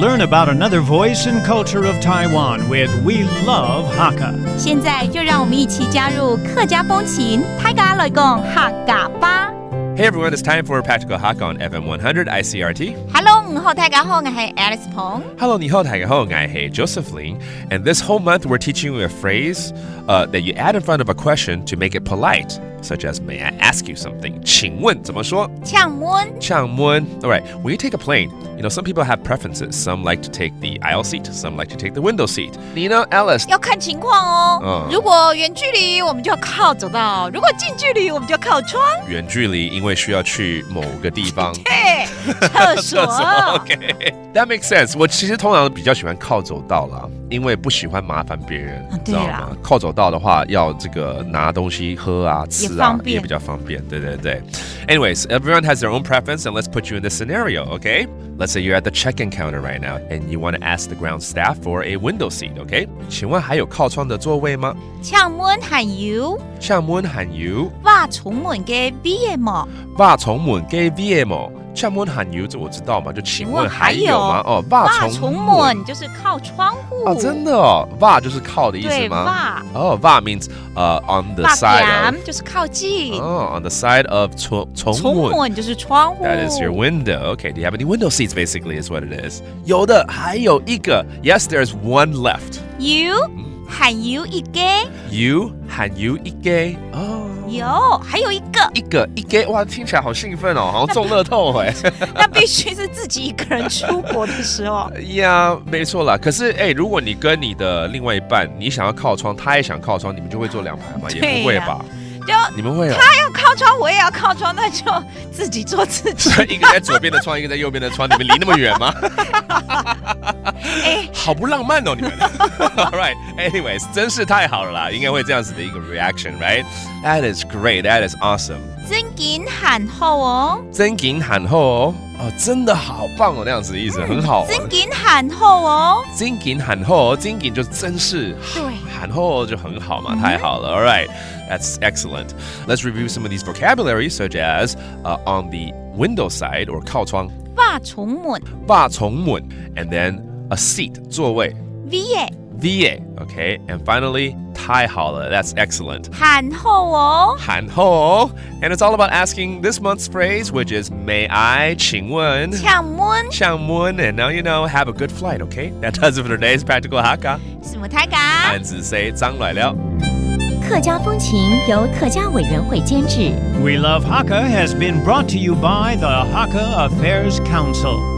learn about another voice and culture of Taiwan with We Love Hakka. 现在就让我们一起加入客家风情，大家来讲客家吧。Hey everyone, it's time for Practical Hakka on FM 100 ICRT. Hello， 你好，大家好，我是 Alice Pong。Hello, 你好，大家好，我是 Josephine. And this whole month we're teaching you a phrase that you add in front of a question to make it polite, such as May I ask you something? 请问怎么说？呛问。呛问. All right, when you take a plane, some people have preferences. Some like to take the aisle seat, some like to take the window seat. 你呢 Alice? 要看情况哦。如果远距离，我们就要靠走道；如果近距离，我们就要靠窗。远距离，因为需要去某个地方。对，厕所。Okay, that makes sense. 我其实通常比较喜欢靠走道啦，因为不喜欢麻烦别人，知道吗？靠走道的话，要这个拿东西喝啊、吃啊，也比较方便。对对对。Anyways, everyone has their own preference, and let's put you in this scenario, okay? Let's say you're at the check-in counter right now, and you want to ask the ground staff for a window seat, okay? 请问还有靠窗的座位吗？呛问喊有。呛问喊有。話從門嘅 VM。話從門嘅 VM。呛问喊有，这我知道嘛，就请问还有吗？哦，话从门就是靠窗户哦，真的哦，话就是靠的意思吗？对，哦，va means on the side of 就是靠近。哦 on the side of 从门就是窗户。That is your window. Okay, do you have any window seats? Basically, is what it is. 有的，还有一个。Yes, there's one left. You 喊有一個。You 喊有一個。哦。有，还有一个，一个，哇，听起来好兴奋哦，好像中乐透哎。那必须是自己一个人出国的时候。呀，没错啦。可是如果你跟你的另外一半，你想要靠窗，他也想靠窗，你们就会坐两排吗？也不会吧？就你们会他要靠窗，我也要靠窗，那就自己坐自己。一个在左边的窗，一个在右边的窗，你们离那么远吗？好不浪漫哦，你们。All right, anyways, 真是太好了啦，应该会这样子的一个 reaction, right? That is great, that is awesome. 真紧喊好哦，真紧喊好哦，哦，真的好棒哦，那样子的意思很好。真紧喊好哦，真紧喊好哦，真紧就真是，对，喊好就很好嘛，太好了。All right, that's excellent. Let's review some of these vocabularies, such as on the window side or 靠窗，話從門，話從門 and then a seat 座位 VA, okay, and finally 太好了 that's excellent. 喊好哦，喊好哦 and it's all about asking this month's phrase, which is May I 请问呛問，呛問 and now you know, have a good flight, okay? That does it for today's Practical Hakka. 什麼大家？漢字say 張來了。客家風情由客家委員會監製。We Love Hakka has been brought to you by the Hakka Affairs Council.